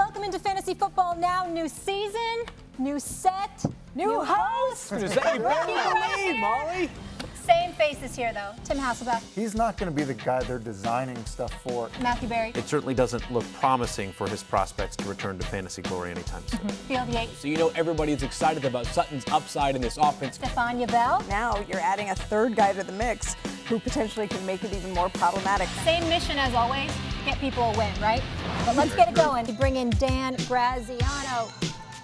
Welcome into Fantasy Football Now. New season, new set, new host. Is that your name, Molly? Same faces here, though. Tim Hasselbeck. He's not going to be the guy they're designing stuff for. Matthew Berry. It certainly doesn't look promising for his prospects to return to fantasy glory anytime soon. Field Yates. So you know everybody's excited about Sutton's upside in this offense. Stefania Bell. Now you're adding a third guy to the mix who potentially can make it even more problematic. Same mission as always, get people a win, right? But let's get it going. We bring in Dan Graziano.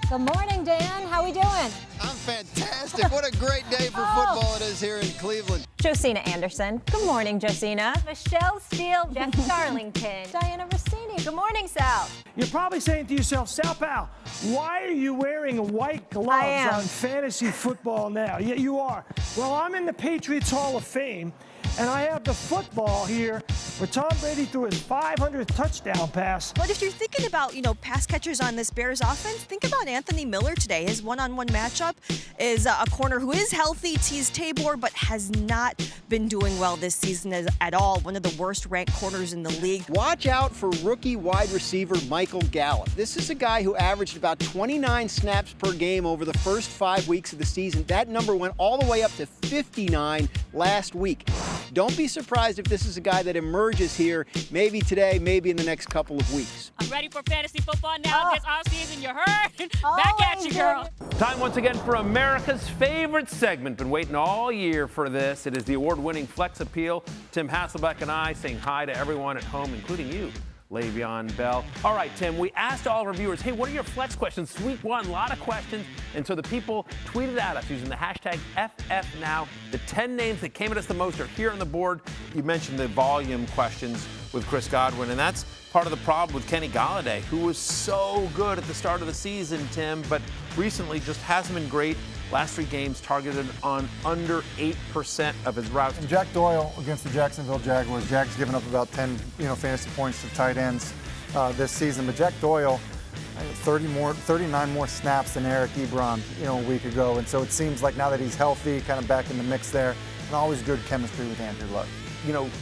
Good morning, Dan. How we doing? I'm fantastic. What a great day for football it is here in Cleveland. Josina Anderson. Good morning, Josina. Michelle Steele. Jeff Darlington. Diana Rossini. Good morning, Sal. You're probably saying to yourself, Sal Pal, why are you wearing white gloves on Fantasy Football Now? Yeah, you are. Well, I'm in the Patriots Hall of Fame, and I have the football here where Tom Brady threw his 500th touchdown pass. But if you're thinking about, pass catchers on this Bears offense, think about Anthony Miller today. His one-on-one matchup is a corner who is healthy, Teez Tabor, but has not been doing well this season at all. One of the worst-ranked corners in the league. Watch out for rookie wide receiver Michael Gallup. This is a guy who averaged about 29 snaps per game over the first 5 weeks of the season. That number went all the way up to 59 last week. Don't be surprised if this is a guy that emerges here, maybe today, maybe in the next couple of weeks. I'm ready for fantasy football now. This offseason, you heard? Back at you, girl. Time once again for America's favorite segment. Been waiting all year for this. It is the award-winning Flex Appeal. Tim Hasselbeck and I saying hi to everyone at home, including you, Le'Veon Bell. All right, Tim, we asked all of our viewers, hey, what are your flex questions? Week one, a lot of questions. And so the people tweeted at us using the hashtag FFNow. The 10 names that came at us the most are here on the board. You mentioned the volume questions with Chris Godwin, and that's part of the problem with Kenny Golladay, who was so good at the start of the season, Tim, but recently just hasn't been great. Last 3 games targeted on under 8% of his routes. And Jack Doyle against the Jacksonville Jaguars. Jack's given up about 10, fantasy points to tight ends this season. But Jack Doyle, 39 more snaps than Eric Ebron, a week ago. And so it seems like now that he's healthy, kind of back in the mix there, and always good chemistry with Andrew Luck.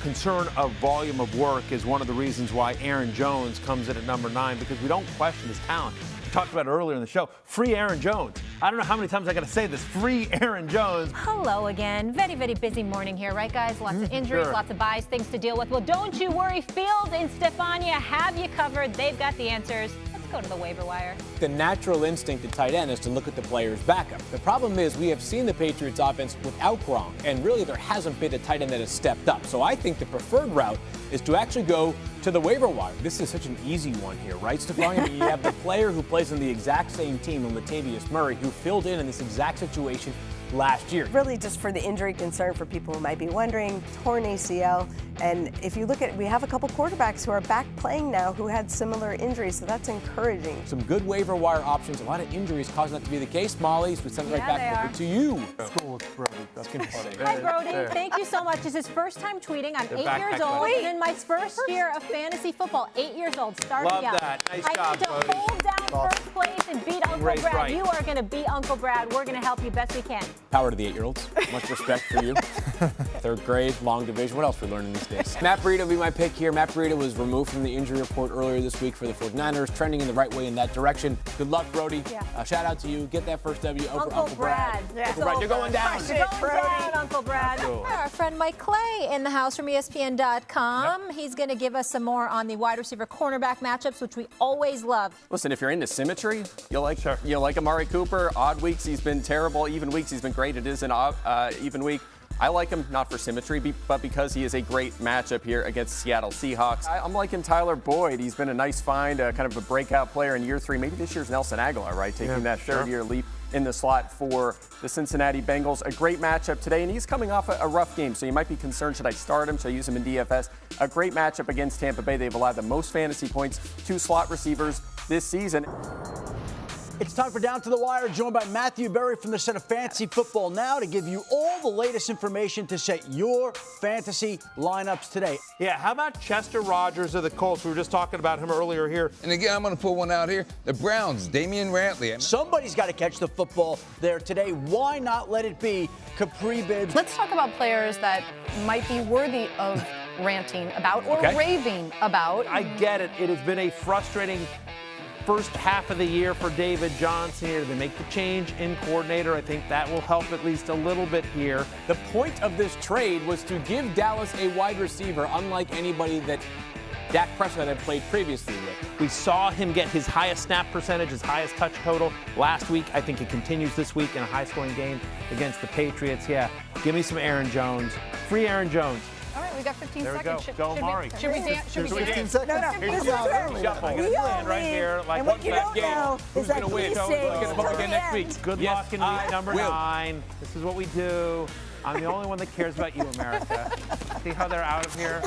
Concern of volume of work is one of the reasons why Aaron Jones comes in at number 9, because we don't question his talent. We talked about it earlier in the show. Free Aaron Jones. I don't know how many times I got to say this. Free Aaron Jones. Hello again. Very, very busy morning here, right, guys? Lots of injuries, lots of buys, things to deal with. Well, don't you worry. Field and Stefania have you covered. They've got the answers. Let's go to the waiver wire. The natural instinct at tight end is to look at the player's backup. The problem is we have seen the Patriots offense without Gronk, and really there hasn't been a tight end that has stepped up. So I think the preferred route is to actually go to the waiver wire. This is such an easy one here, right, Stefania? You have the player who plays on the exact same team, Latavius Murray, who filled in this exact situation last year. Really just for the injury concern for people who might be wondering, torn ACL. And if you look at, we have a couple quarterbacks who are back playing now who had similar injuries, so that's encouraging. Some good waiver wire options, a lot of injuries causing that to be the case. Molly, so we send it right back over to you. School with Brody. That's funny. Hi, Brody. Thank you so much. This is his first time tweeting. I'm 8 years old. And in my first year of fantasy football, 8 years old, starting Love out. that. Nice I job, need to Brody. hold down first place and beat Uncle Race Brad. right. You are going to beat Uncle Brad. We're going to help you best we can. Power to the 8-year-olds. Much respect for you. 3rd grade, long division. What else are we learning these days? Matt Breida will be my pick here. Matt Breida was removed from the injury report earlier this week for the 49ers, trending in the right way in that direction. Good luck, Brody. Yeah. Shout out to you. Get that first W over Uncle Brad. Yeah. Uncle Brad, you're going down. You're going down, Uncle Brad. Our friend Mike Clay in the house from ESPN.com. Yep. He's going to give us some more on the wide receiver cornerback matchups, which we always love. Listen, if you're into symmetry, you'll like Amari Cooper. Odd weeks, he's been terrible. Even weeks, he's been great. It is an even week. I like him not for symmetry, but because he is a great matchup here against Seattle Seahawks. I'm liking Tyler Boyd. He's been a nice find, kind of a breakout player in year 3. Maybe this year's Nelson Aguilar, right? Taking that third-year leap in the slot for the Cincinnati Bengals. A great matchup today, and he's coming off a rough game, so you might be concerned, should I start him? Should I use him in DFS? A great matchup against Tampa Bay. They've allowed the most fantasy points to slot receivers this season. It's time for Down to the Wire, joined by Matthew Berry from the set of Fantasy Football Now to give you all the latest information to set your fantasy lineups today. Yeah, how about Chester Rogers of the Colts? We were just talking about him earlier here. And again, I'm going to pull one out here. The Browns, Damian Rantley. Somebody's got to catch the football there today. Why not let it be Capri Bibbs? Let's talk about players that might be worthy of ranting about or raving about. I get it. It has been a frustrating first half of the year for David Johnson here. They make the change in coordinator. I think that will help at least a little bit here. The point of this trade was to give Dallas a wide receiver unlike anybody that Dak Prescott had played previously with. We saw him get his highest snap percentage, his highest touch total last week. I think it continues this week in a high-scoring game against the Patriots. Yeah, give me some Aaron Jones. Free Aaron Jones. All right, we got 15 There we seconds. go. Go, Amari. Should we dance? Should we dance? 15 seconds. No, Here's this is the early. shuffle. I'm going We to all stand right leave. here. Like And one what you last don't game. know Who's is that gonna win? he We're stays gonna vote till again the next week. end. Good Yes, luck in I week number will. 9. This is what we do. I'm the only one that cares about you, America. See how they're out of here?